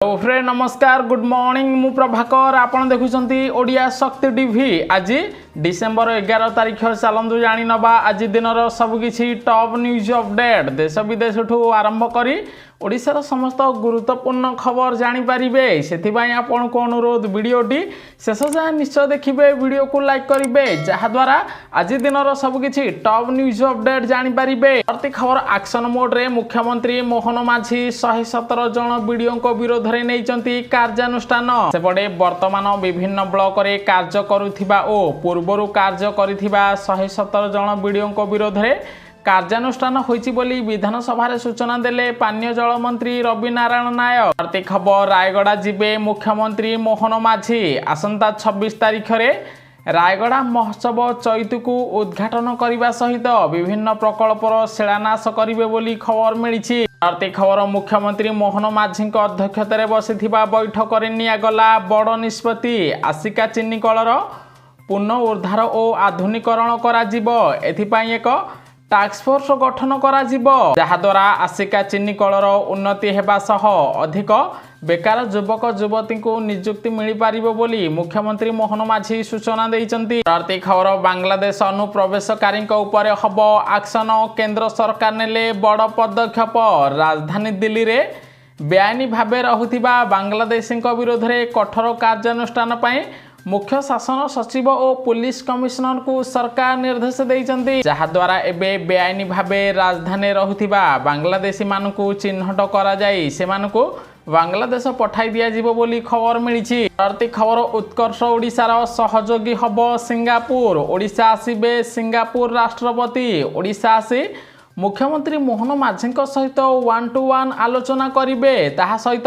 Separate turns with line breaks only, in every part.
Hello friend नमस्कार good morning मु प्रभाकर आपण देखुछंती ओडिया शक्ति टीवी आज डिसेंबर 11 तारिख चलतु जानी नवा आज दिन सबकि टॉप न्यूज अपडेट देश विदेश ठू आरंभ करी ओडिशार समस्त गुरुत्वपूर्ण खबर जानीपारे से आपण को अनुरोध वीडियोटी शेष जाए निश्चय देखिए वीडियो को लाइक करेंगे जहाद्वारा आज दिन सबकि टॉप न्यूज अपडेट जानीपारे। प्रति खबर एक्शन मोड रे मुख्यमंत्री मोहन माझी 117 जन वीडियो विरोध में नहीं कार्यानुष्ठान सेपटे वर्तमान विभिन्न ब्लॉक रे कार्य करुथिबा ओ पूर्वर कार्य करिथिबा 117 जन वीडियो विरोध में कार्यानुष्ठान होइछि बोली विधानसभा सूचना देले पानीय जल मंत्री रवि नारायण नायक। प्रति खबर रायगड़ा जिबे मुख्यमंत्री मोहन माझी आसंता 26 तारिख रे रायगड़ा महोत्सव चैत को उद्घाटन करने सहित विभिन्न प्रकल्पर शिलान्यास करेंगे बोली खबर मिली। प्रति खबर मुख्यमंत्री मोहन माझी अध्यक्षतार बसिथिबा बैठक में नियागला बड़ निष्पत्ति आसिका चीनी कलर पुनः और आधुनिकरण करा एक टास्क फोर्स गठन करा जहाद्वारा आसिका चीनी कलर उन्नति हेबा सह अधिक बेकार युवक युवती को नियुक्ति मिल पारिबो बोली मुख्यमंत्री मोहन माझी सूचना देइचंती। प्रति खबर बांग्लादेश अनुप्रवेशकारी उपर हब एक्शन केंद्र सरकार नेले बड़ पदक्षेप राजधानी दिल्ली रे बेआईनी भावे रहुथिबा बांग्लादेशी विरोध में कठोर कार्यानुष्ठान पई मुख्य शासन सचिव और पुलिस कमिश्नर को सरकार निर्देश देइचंती जहाद्वारा एबे बेआईनी भावे राजधानी रहुथिबा बांग्लादेशी मानकु चिन्हट करा जाई सेमानकु बांग्लादेश पठाई दिया जिवो बोली खबर मिली। प्रति खबर उत्कर्ष ओडिशार सहयोगी हब सिंगापुर ओडिशा आसीबे सिंगापुर राष्ट्रपति ओडिशा आसी मुख्यमंत्री मोहन माझी सहित 1-to-1 आलोचना करिवे ताहा सहित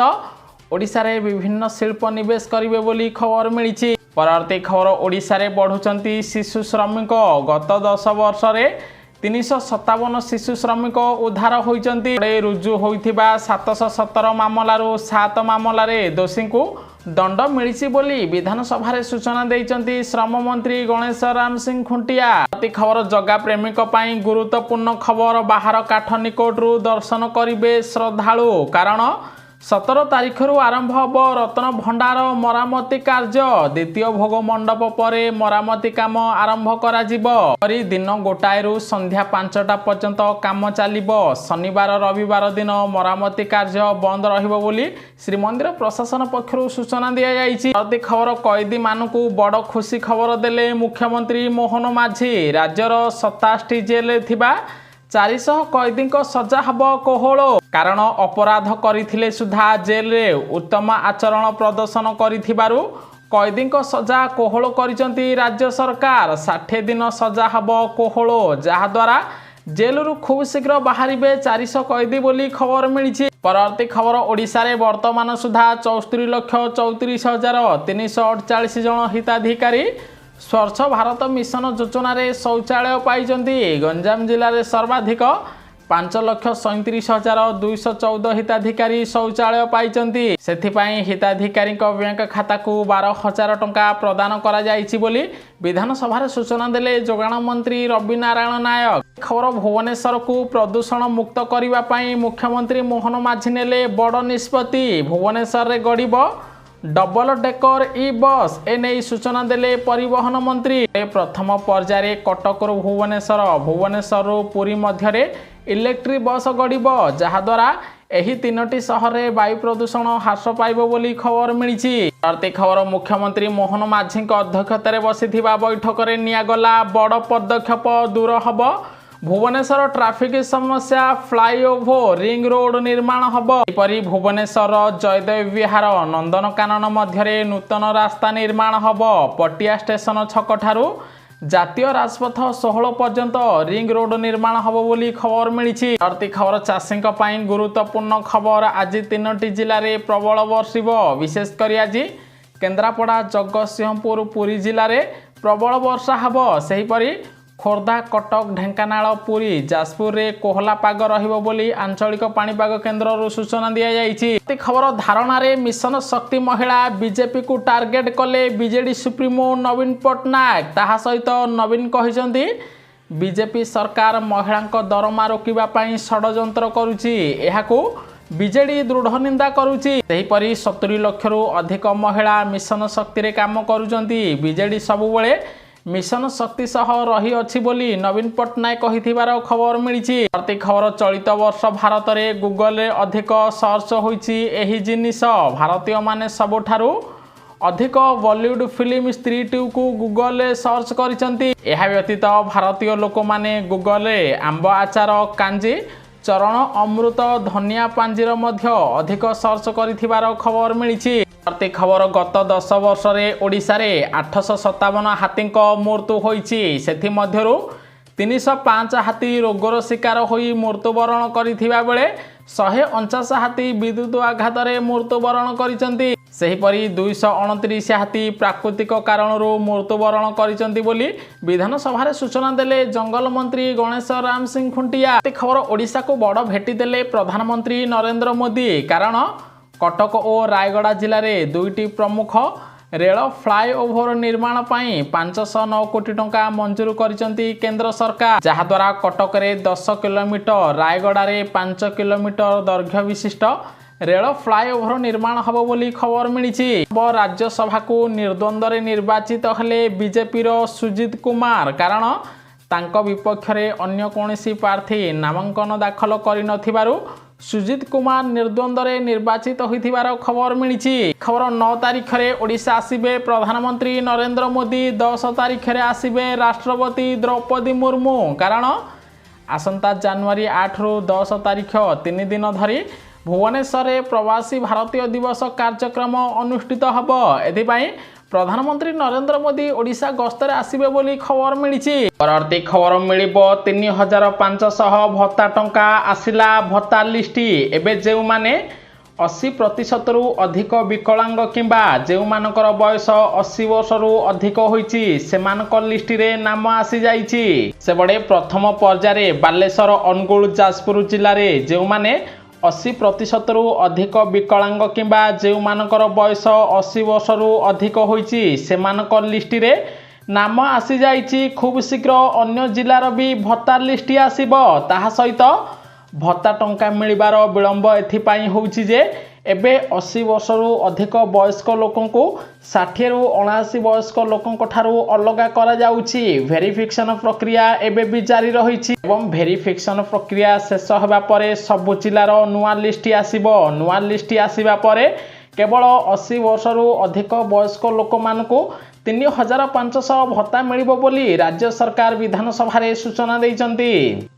ओडिशा रे विभिन्न शिल्प निवेश करिवे बोली खबर मिली। परवर्ती खबर ओडिशा रे बढ़ुचंती शिशु श्रमिक गत 10 वर्ष रे 357 शिशु श्रमिक उद्धार होइचंती रुजु होइथिबा 717 मामलारू 7 मामला रे दोषी को दंड मिली बोली विधानसभा रे सूचना देइचंती श्रम मंत्री गणेश राम सिंह खुंटिया। प्रति खबर जगा प्रेमिक पई गुरुत्वपूर्ण खबर बाहर काठ निकटरू दर्शन करिवे श्रद्धालु कारण 17 तारिख आरंभ हब रत्न भंडार मरामती कार्य द्वितीय भोग मंडप पर मरामती काम आरंभ करा दिन गोटाए संध्या 5टा पर्यंत काम चलिबो शनिवार रविवार दिन मरामती कार्य बंद रहिबो बोली श्रीमंदिर प्रशासन पक्षरु सूचना दिया जायछि। प्रति खबर कैदी मानकु बड़ खुशी खबर देले मुख्यमंत्री मोहन माझी राज्यर 27 जेल थिबा 400 कैदी सजा हब कोहल कारण अपराध करथिले सुधा जेल रे उत्तम आचरण प्रदर्शन करिथिबारु कैदी सजा कोहल करिसंती राज्य सरकार 60 दिन सजा हब कोहल जहाद्वारा जेल रु खूब शीघ्र बाहरिबे 400 कैदी बोली खबर मिली। परवर्ती खबर ओडिशा रे वर्तमान सुधा 64,34,348 जन हिताधिकारी स्वच्छ भारत मिशन योजना रे शौचालय पाइचंती गंजाम जिले में सर्वाधिक 5,37,214 हिताधिकारी शौचालय पाइचंती सेथिपाई हिताधिकारी बैंक खाता को 12,000 टंका प्रदान करा जायछि बोली विधानसभा रे सूचना देले जोगाण मंत्री रवि नारायण नायक। खबर भुवनेश्वर को प्रदूषण मुक्त करने पाई मुख्यमंत्री मोहन माझी नेले बड़ निष्पत्ति भुवनेश्वर रे गड़िबो डबल डेकर ई बस एने सूचना देले परिवहन मंत्री प्रथम पर्याय कटक भुवनेश्वर पुरी मध्य इलेक्ट्रिक बस गड़िब जहाद्वारा एही 3टी शहर में वायु प्रदूषण ह्रास पाइब बोली खबर मिली। प्रति खबर मुख्यमंत्री मोहन माझी अध्यक्षतार बसिथिबा बैठक में नियागला बड़ पदक्षेप दूर हब भुवनेश्वर ट्राफिक समस्या फ्लाईओवर रिंग रोड निर्माण हब भुवनेश्वर जयदेव विहार नंदनकानन मध्य नूतन रास्ता निर्माण हब पटिया स्टेशन छक ठारू जातीय राजपथ 16 पर्यंत रिंग रोड निर्माण हब बोली खबर मिली। प्रति खबर चाषी गुरुत्वपूर्ण खबर आज 3टी जिले में प्रबल वर्षिब विशेषकर आज केन्द्रापड़ा जगतसिंहपुर पुरी जिले में प्रबल वर्षा हब सेहीपरि खोर्धा कटक ढेंकानाल पुरी जाजपुर रे कोहला पाग रहिबो बोली आंचलिक पाणीपाग केन्द्र सूचना दिया जायछि। खबर धारणा रे मिशन शक्ति महिला बीजेपी को टार्गेट कले बीजेडी सुप्रीमो नवीन पट्टनायक ताहा सहित नवीन कहिसंती बीजेपी सरकार महिला दरमा रोकिबा पई षडयंत्र करुछि एहाकू बीजेडी दृढ़ निंदा करुछि। सेहिपरि 70 लाख अधिक महिला मिशन शक्ति रे काम करुचंती। बीजेडी सबुबले मिशन शक्ति सह रही अछि बोली नवीन पट्टनायक कहिथिबार खबर मिलिछि। प्रति खबर चलित वर्ष भारत रे गूगल रे अधिक सर्च होइछि एही जिनिस। भारतीय माने सबठारु अधिक बॉलीवुड फिल्म स्त्री टू को गूगल रे सर्च करिसंती। एहा व्यतीत भारतीय लोक माने गूगल रे आंब आचार कांजी चरण अमृत धनिया पांजीर मध्य अधिक सर्च करिथिबार खबर मिलिछि। प्रति खबर गत 10 वर्ष रे ओडिसा रे 857 हाथी मृत्यु होइछि। सेथि मध्यरु 305 हाथी रोगर शिकार होई मृत्युवरण करिथिबा बेले 149 हाथी विद्युत आघात रे मृत्युवरण करिसंती। सेहिपरि 229 हाथी प्राकृतिक कारणरू मृत्युवरण करिसंती बोली विधानसभा रे सूचना देले जंगल मंत्री गणेश राम सिंह खुंटिया। खबर ओडिसा को बड़ भेटी देले प्रधानमंत्री नरेंद्र मोदी। कारण कटक और रायगड़ा जिले में 2टी प्रमुख रेल फ्लाईओवर निर्माण पाई 509 कोटी टंका मंजूर करिसंती केंद्र सरकार, जहा द्वारा कटक रे 10 किलोमीटर रायगड़ा रे 5 किलोमीटर दैर्घ्य विशिष्ट रेल फ्लाईओवर निर्माण हबो बोली खबर मिलिछि। राज्यसभा को निर्द्वंद्व निर्वाचित हेले बीजेपी रो सुजित कुमार। कारण तांको विपक्ष रे अन्य कोनोसी प्रार्थी नामांकन दाखल करि नथिबारु सुजित कुमार निर्द्वंद्व निर्वाचित होइथिबार खबर मिलिछि। खबर 9 तारिख रे ओडिशा आसिबे प्रधानमंत्री नरेंद्र मोदी। 10 तारिख रे आसिबे राष्ट्रपति द्रौपदी मुर्मू। कारण आसंता जनवरी 8 रु 10 तारिख 3 दिन धरी भुवनेश्वर रे प्रवासी भारतीय दिवस कार्यक्रम अनुष्ठित हब। एथिपाई प्रधानमंत्री नरेंद्र मोदी ओडिशा गस्तर आसिबे बोली खबर मिलिछि। परवर्ती खबर मिलिबो 3500 भत्ता टंका आसिला भत्ता लिस्टी। एबे जेउ माने 80% रु अधिक विकलांग किंबा जेउ मानकर बयस 80 वर्ष रु अधिक होइछि सेमानक लिस्ट रे नाम आसी जाइछि। सेबडे प्रथम पर्याय रे बालेश्वर अनुगुल जाजपुर जिल्ला रे जेउ माने 80% रु अधिक विकलांग किंबा जेउ मानकर बयस 80 वर्ष रु अधिक होइछि सेमानक लिस्ट रे नाम आसी जाइछि। खूब शीघ्र अन्य जिल्लार भी भत्ता लिस्ट आसीबो। ताहा सहित भत्ता टंका मिलिबार विलंब एथिपाई होउछि जे एबे 80 वर्ष रु अधिक वयस्क लोकंकु 60 रु 79 वयस्क लोकंक ठारू अलगा करा जाउछि। वेरिफिकेशन प्रक्रिया एबे भी जारी रहिछि एवं वेरिफिकेशन प्रक्रिया शेष होबा परे सब जिल्लार नुआ लिस्ट आसीबो। नुआ लिस्ट आसीबा परे केवल 80 वर्ष रु अधिक वयस्क लोक मानकु 3500 भत्ता मिलिबो बोली राज्य सरकार विधानसभा रे सूचना दैचंती।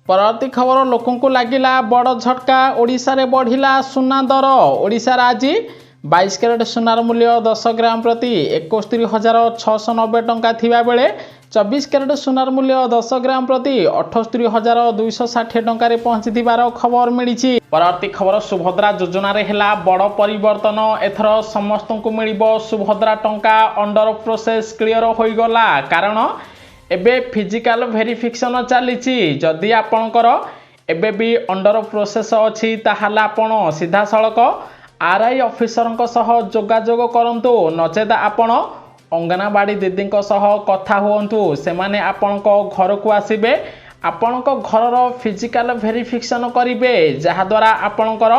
परवर्ती खबर लोकंकु लागिला बड़ झटका। ओडिसा रे बढ़िला सुना दर। ओडिसा रे आज 22 कैरेट सुनार मूल्य 10 ग्राम प्रति 71,690 टंका थिबा बेले 24 कैरेट सुनार मूल्य 10 ग्राम प्रति 78,260 टंका रे पहुंचीथिबार खबर मिलिछि। परवर्ती खबर सुभद्रा योजना रे हेला बड़ परिवर्तन। एथर समस्तंकु मिलिबो सुभद्रा टंका। अंडर प्रोसेस क्लियर होई गला। कारण एबे फिजिकल वेरिफिकेशन चलीछि। जदि आपणकर एबे भी अंडर प्रोसेस अछि ताहाला आपण सीधा सड़क आरआई ऑफिसर सह जोगाजोग करंतु। नचेत आपण अंगनवाड़ी दीदी सह कथा हुअंतु। सेमाने आपणको घर को आसीबे आपणको घरर फिजिकल वेरिफिकेशन करिवे, जहा द्वारा आपणकर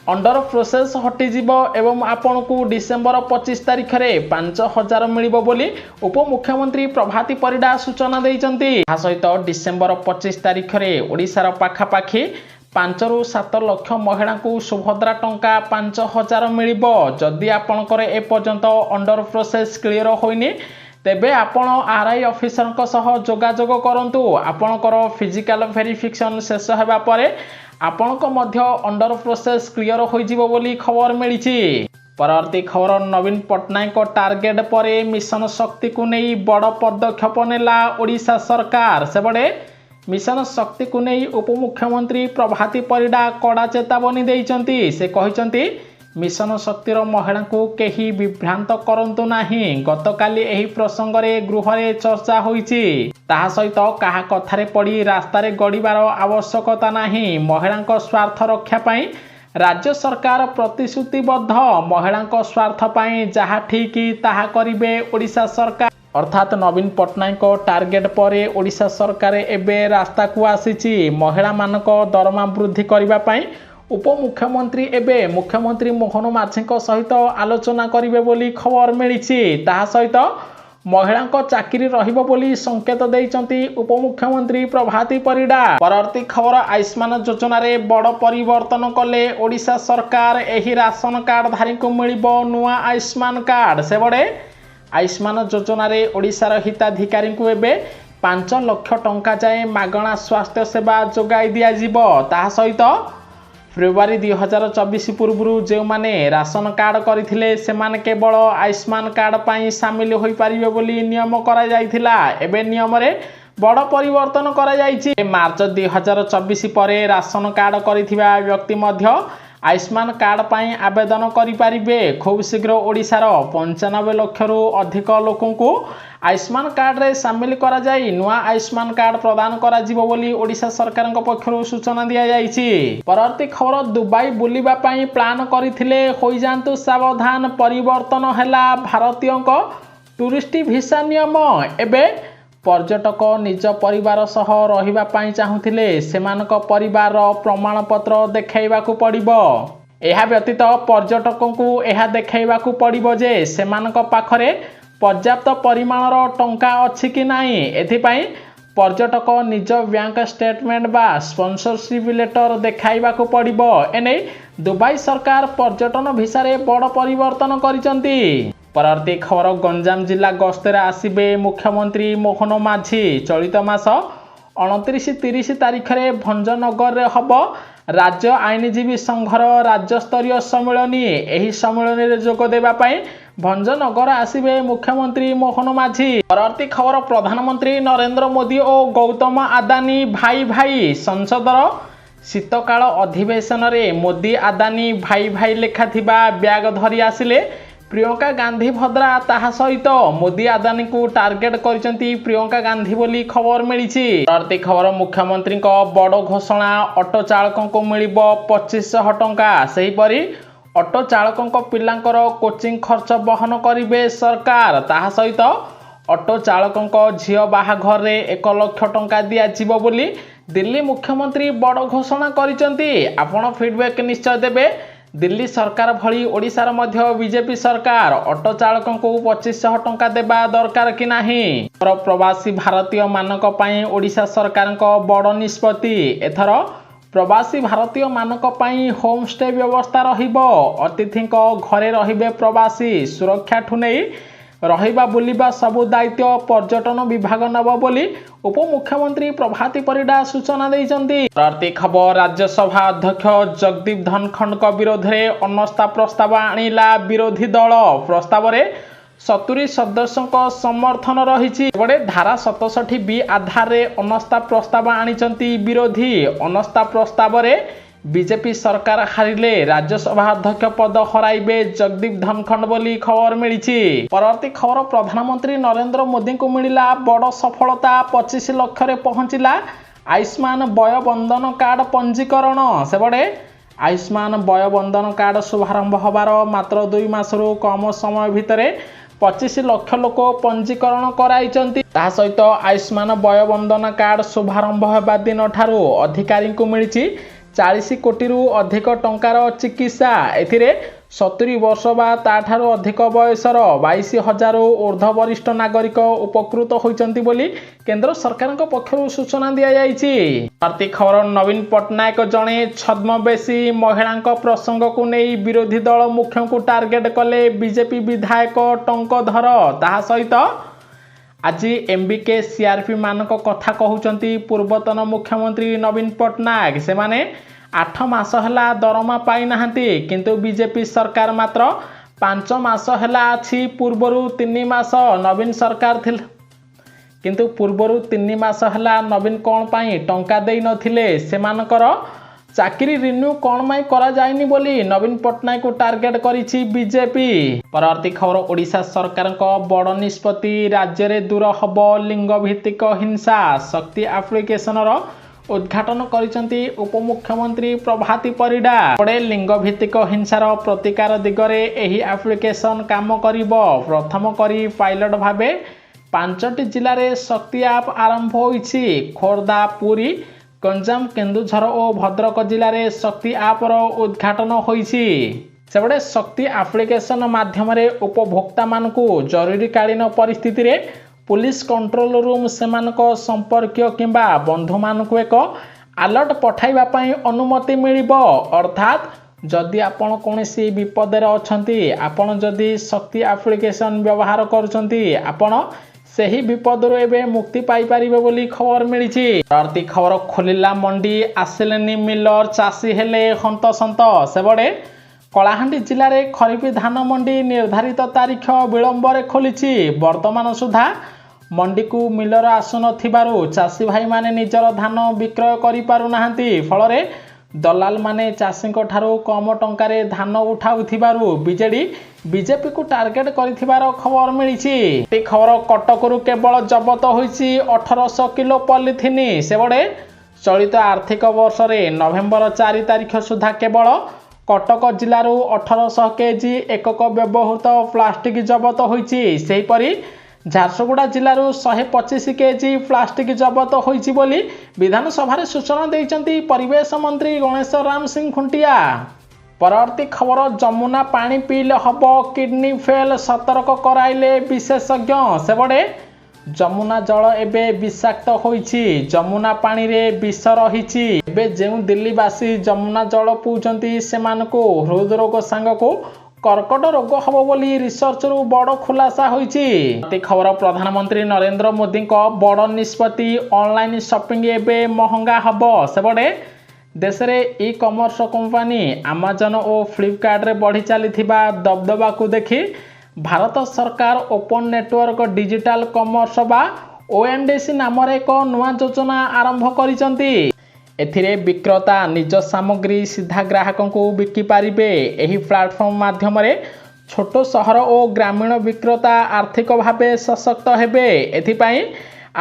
अंडर प्रोसेस हटि जीवो एवं आपणको डिसेंबर 25 तारिख रे 5000 मिलिबो बोली उपमुख्यमंत्री प्रभाती परिडा सूचना दैचंती। आ सहित डिसेंबर 25 तारिख रे ओडिसार पाखापाखी 5 रु 7 लाख महिला को सुभद्रा टंका 5000 मिलिबो। जदि आपणकर ए पर्यंत अंडर प्रोसेस क्लियर होइनी तेबे आपण आरआई ऑफिसर सह जोगाजोग करंतु। आपणकर फिजिकल वेरिफिकेशन शेष हेबा परे आपणको मध्य अंडर प्रोसेस क्लियर होई जिवो बोली खबर मिलिछि। परवर्ती खबर नवीन पट्टनायक टार्गेट परे मिशन शक्ति को नहीं बड़ पदक्षेप नेला ओडिशा सरकार। सेबडे मिशन शक्ति को नहीं उपमुख्यमंत्री प्रभाती परिडा कड़ा चेतावनी देइचंती। से कहिचंती मिशन शक्तिर महिला को केही विभ्रांत करंतु नाही। गतकाली एही प्रसंग रे गृह रे चर्चा होईछि। ताहा सहित काहा कथारे पड़ी रास्तारे गड़ीबार आवश्यकता नाही। महिलांक स्वार्थ रक्षा पाई राज्य सरकार प्रतिश्रुतिबद्ध। महिलांक स्वार्थ पाई जहा ठीक ताहा करिवे ओडिशा सरकार। अर्थात नवीन पट्टनायक टार्गेट परे ओडिशा सरकार एबे रास्ता को आसीछि। महिला मानक दरमा वृद्धि करिबा पाई उपमुख्यमंत्री एबे मुख्यमंत्री मोहन माझी सहित आलोचना करिवे बोली खबर मिली। ताहा सहित महिला चाकरी रहिबो बोली संकेत देइचंती उपमुख्यमंत्री प्रभाती परिडा। परवर्ती खबर आयुष्मान योजना रे बड़ परिवर्तन कले ओडिशा सरकार। एही राशन कार्ड धारी को मिलिबो नुआ आयुष्मान कार्ड। से बड़े आयुष्मान योजना रे ओडिशार हिताधिकारी को एबे 5 लाख टंका जाए मागणा स्वास्थ्य सेवा जोगाई दिया जिवो। ताहा सहित फेब्रुआरी 2024 पूर्व जो माने राशन कार्ड करथिले सेमाने केवल आयुष्मान कार्ड पाई सामिल होई परिबे बोली नियम करा जायथिला। एबे नियम रे बड़ परिवर्तन करा जायछि। मार्च 2024 परे राशन कार्ड करिथिबा व्यक्ति मध्य आयुष्मान कार्ड पाई आवेदन करि परिबे। खूब शीघ्र ओडिशार 95 लाख रु अधिक लोकन को आयुष्मान कार्ड रे सामिल करा जाई नुआ आयुष्मान कार्ड प्रदान करा जिवो बोली ओडिशा सरकार पक्षरु सूचना दिया जायछि। परवर्ती खबर दुबई बुलिबा पाई प्लान करिथिले होई जांतु सावधान। परिवर्तन हैला भारतीय टूरिस्ट वीसा नियम। एबे पर्यटक निज परिवार सह रहिबा पाई चाहुथिले सेमानक परिवार प्रमाण पत्र देखाइबाकु पड़िबो। एहा व्यतीत पर्यटकों को एहा देखाइबाकु पड़िबो जे सेमानक पाखरे पर्याप्त परिमाणर टंका अछि कि नाही। एथिपाई पर्यटक निज बैंक स्टेटमेंट बा स्पॉन्सरशिप लेटर देखाइबाकु पड़िबो। एने दुबई सरकार पर्यटन वीसा रे बड़ परिवर्तन करिसंती। परवर्ती खबर गंजाम जिला गस्तर आसिबे मुख्यमंत्री मोहन माझी। चलित मास 29-30 तारिख रे भंजनगर रे हबो राज्य आईनजीवी संघर राज्य स्तरीय सम्मेलनी। एही सम्मेलनी रे जोग देबा पाई भंजनगर आसिबे मुख्यमंत्री मोहन माझी। परवर्ती खबर प्रधानमंत्री नरेंद्र मोदी और गौतम आदानी भाई भाई। संसदर शीतकाल अधिवेशन रे मोदी आदानी भाई भाई लेखा थिबा ब्याग धरी आसिले प्रियंका गांधी भद्रा। ताहा सहित मोदी आदानी को टार्गेट करिसंती प्रियंका गांधी बोली खबर मिली। परवर्ती खबर मुख्यमंत्री बड़ घोषणा ऑटो चालकों को मिलिबो 2500 टंका। सेहीपरि ऑटो चालकों पिलांकर कोचिंग खर्च बहन करिवे सरकार। ताहा सहित ऑटो चालकों झियो बाहाघर रे 1 लाख टंका दिया जिवो बोली दिल्ली मुख्यमंत्री बड़ घोषणा करिसंती। आपण फीडबैक निश्चय देबे। दिल्ली सरकार भली ओडिशार मध्य बीजेपी सरकार ऑटो चालकों को 2500 टंका देबा दरकार कि नाही। प्रवासी भारतीय मानक पई ओडिशा सरकार को बड़ निष्पत्ति। एथर प्रवासी भारतीय मानक पई होम स्टे व्यवस्था रहिबो। अतिथि घरे रहिबे प्रवासी। सुरक्षा ठु नहीं रहिबा बुलिबा सबु दायित्व पर्यटन विभाग नब बोली उपमुख्यमंत्री प्रभाती परिडा सूचना देइचंती। परवर्ती खबर राज्यसभा अध्यक्ष जगदीप धनखड़ विरोध में अनास्था प्रस्ताव आनिला विरोधी दल। प्रस्ताव रे 70 सदस्यों समर्थन रही। बड़े धारा 67 बी आधार रे अनास्था प्रस्ताव आनिचंती विरोधी। अनास्था प्रस्ताव रे बीजेपी सरकार हारिले राज्यसभा अध्यक्ष पद हराइबे जगदीप धनखड़ बोली खबर मिली। परवर्ती खबर प्रधानमंत्री नरेंद्र मोदी को मिला बड़ सफलता। 25 लाख रे पहुंचला आयुष्मान वयोबंधन कार्ड पंजीकरण। से बड़े आयुष्मान वयोबंधन कार्ड शुभारंभ होबार मात्र 2 मासरू कम समय भितर 25 लाख लोक पंजीकरण कराइचंती। ता सहित आयुष्मान वयोबंधन कार्ड शुभारंभ होबा दिन ठारू अधिकारी को मिली 40 कोटी रु अधिक टंकार चिकित्सा। एथिरे 70 वर्ष बा ताठारू अधिक बयसर 22,000 ऊर्ध्व वरिष्ठ नागरिक उपकृत होइचंती बोली केंद्र सरकार पक्षरु सूचना दिया जायछि। भारती खबर नवीन पटनायक जणे छद्मवेशी महिला प्रसंग को नहीं विरोधी दल मुख्य को टार्गेट कले बीजेपी विधायक टंकधर। ताहा सहित आज एमबीके सीआरपी मानक कथा कहउचंती पूर्वतन मुख्यमंत्री नवीन पटनायक। से माने 8 मास हला दरमा पाई नाहंती किंतु बीजेपी सरकार मात्र 5 मास हला अछि। पूर्वरु 3 मास नवीन सरकार थिल किंतु पूर्वरु 3 मास हला नवीन कोन पाई टंका देई नथिले सेमानकर चाकरी रिन्यू कौन माई करा जायनी बोली नवीन पटनायक को टार्गेट करिछि बीजेपी। परवर्ती खबर ओडिशा सरकार को बड़ निष्पत्ति। राज्य रे दूर हब लिंग भित्तिक हिंसा। शक्ति एप्लिकेशन रो उद्घाटन करिसंती उपमुख्यमंत्री प्रभाती परिडा। बड़े लिंग भित्तिक हिंसार प्रतिकार दिगरे एही एप्लिकेशन काम करिबो। प्रथम करी पायलट भाबे 5टी जिले में शक्ति ऐप आरंभ होइछि। खोर्धा, पुरी, ଗଞ୍ଜାମ କେନ୍ଦୁଝର ଓ ଭଦ୍ରକ ଜିଲ୍ଲାରେ ଶକ୍ତି ଆପ୍ର ଉଦ୍ଘାଟନ ହୋଇଛି। ସେପଟେ ଶକ୍ତି ଆପ୍ଲିକେସନ ମାଧ୍ୟମରେ ଉପଭୋକ୍ତାମାନଙ୍କୁ ଜରୁରୀକାଳୀନ ପରିସ୍ଥିତିରେ ପୁଲିସ କଣ୍ଟ୍ରୋଲ ରୁମ୍ ସେମାନଙ୍କ ସମ୍ପର୍କୀୟ କିମ୍ବା ବନ୍ଧୁମାନଙ୍କୁ ଏକ ଆଲର୍ଟ ପଠାଇବା ପାଇଁ ଅନୁମତି ମିଳିବ। ଅର୍ଥାତ୍ ଯଦି ଆପଣ କୌଣସି ବିପଦରେ ଅଛନ୍ତି, ଆପଣ ଯଦି ଶକ୍ତି ଆପ୍ଲିକେସନ ବ୍ୟବହାର କରୁଛନ୍ତି, ଆପଣ ସେହି ବିପଦରୁ ଏବେ ମୁକ୍ତି ପାଇପାରିବେ ବୋଲି ଖବର ମିଳିଛି। ପରବର୍ତ୍ତୀ ଖବର ଖୋଲିଲା ମଣ୍ଡି, ଆସିଲେନି ମିଲର, ଚାଷୀ ହେଲେ ହନ୍ତସନ୍ତ। ସେପଟେ କଳାହାଣ୍ଡି ଜିଲ୍ଲାରେ ଖରିଫ ଧାନ ମଣ୍ଡି ନିର୍ଦ୍ଧାରିତ ତାରିଖ ବିଳମ୍ବରେ ଖୋଲିଛି। ବର୍ତ୍ତମାନ ସୁଦ୍ଧା ମଣ୍ଡିକୁ ମିଲର ଆସୁନଥିବାରୁ ଚାଷୀ ଭାଇମାନେ ନିଜର ଧାନ ବିକ୍ରୟ କରିପାରୁନାହାନ୍ତି। ଫଳରେ ଦଲାଲମାନେ ଚାଷୀଙ୍କ ଠାରୁ କମ ଟଙ୍କାରେ ଧାନ ଉଠାଉଥିବାରୁ ବିଜେପିକୁ ଟାର୍ଗେଟ କରିଥିବାର ଖବର ମିଳିଛି। ଏହି ଖବର କଟକରୁ କେବଳ ଜବତ ହୋଇଛି 1800 କିଲୋ ପଲିଥିନ୍। ସେପଟେ ଚଳିତ ଆର୍ଥିକ ବର୍ଷରେ ନଭେମ୍ବର 4 ତାରିଖ ସୁଦ୍ଧା କେବଳ କଟକ ଜିଲ୍ଲାରୁ 1800 କେଜି ଏକକ ବ୍ୟବହୃତ ପ୍ଲାଷ୍ଟିକ ଜବତ ହୋଇଛି। ସେହିପରି ଝାରସୁଗୁଡ଼ା ଜିଲ୍ଲାରୁ 125 କେଜି ପ୍ଲାଷ୍ଟିକ ଜବତ ହୋଇଛି ବୋଲି ବିଧାନସଭାରେ ସୂଚନା ଦେଇଛନ୍ତି ପରିବେଶ ମନ୍ତ୍ରୀ ଗଣେଶ ରାମ ସିଂ ଖୁଣ୍ଟିଆ। ପରବର୍ତ୍ତୀ ଖବର ଯମୁନା ପାଣି ପିଇଲେ ହେବ କିଡନୀ ଫେଲ୍, ସତର୍କ କରାଇଲେ ବିଶେଷଜ୍ଞ। ସେପଟେ ଯମୁନା ଜଳ ଏବେ ବିଷାକ୍ତ ହୋଇଛି। ଯମୁନା ପାଣିରେ ବିଷ ରହିଛି। ଏବେ ଯେଉଁ ଦିଲ୍ଲୀବାସୀ ଯମୁନା ଜଳ ପିଉଛନ୍ତି ସେମାନଙ୍କୁ ହୃଦରୋଗ ସାଙ୍ଗକୁ କର୍କଟ ରୋଗ ହେବ ବୋଲି ରିସର୍ଚ୍ଚରୁ ବଡ଼ ଖୁଲାସା ହୋଇଛି। ଖବର ପ୍ରଧାନମନ୍ତ୍ରୀ ନରେନ୍ଦ୍ର ମୋଦିଙ୍କ ବଡ଼ ନିଷ୍ପତ୍ତି, ଅନଲାଇନ୍ ସପିଂ ଏବେ ମହଙ୍ଗା ହେବ। ସେପଟେ ଦେଶରେ ଇ କମର୍ସ କମ୍ପାନୀ ଆମାଜନ ଓ ଫ୍ଲିପକାର୍ଟରେ ବଢ଼ି ଚାଲିଥିବା ଦବଦବାକୁ ଦେଖି ଭାରତ ସରକାର ଓପନ୍ ନେଟୱାର୍କ ଡିଜିଟାଲ କମର୍ସ ବା ONDC ନାମରେ ଏକ ନୂଆ ଯୋଜନା ଆରମ୍ଭ କରିଛନ୍ତି। ଏଥିରେ ବିକ୍ରେତା ନିଜ ସାମଗ୍ରୀ ସିଧା ଗ୍ରାହକଙ୍କୁ ବିକିପାରିବେ। ଏହି ପ୍ଲାଟଫର୍ମ ମାଧ୍ୟମରେ ଛୋଟ ସହର ଓ ଗ୍ରାମୀଣ ବିକ୍ରେତା ଆର୍ଥିକ ଭାବେ ସଶକ୍ତ ହେବେ। ଏଥିପାଇଁ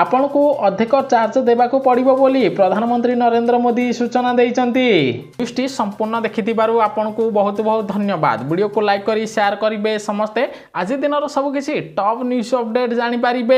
ଆପଣଙ୍କୁ ଅଧିକ ଚାର୍ଜ ଦେବାକୁ ପଡ଼ିବ ବୋଲି ପ୍ରଧାନମନ୍ତ୍ରୀ ନରେନ୍ଦ୍ର ମୋଦି ସୂଚନା ଦେଇଛନ୍ତି। ନ୍ୟୁଜ୍ଟି ସମ୍ପୂର୍ଣ୍ଣ ଦେଖିଥିବାରୁ ଆପଣଙ୍କୁ ବହୁତ ବହୁତ ଧନ୍ୟବାଦ। ଭିଡ଼ିଓକୁ ଲାଇକ୍ କରି ସେୟାର କରିବେ ସମସ୍ତେ। ଆଜି ଦିନର ସବୁକିଛି ଟପ୍ ନ୍ୟୁଜ୍ ଅପଡେଟ୍ ଜାଣିପାରିବେ।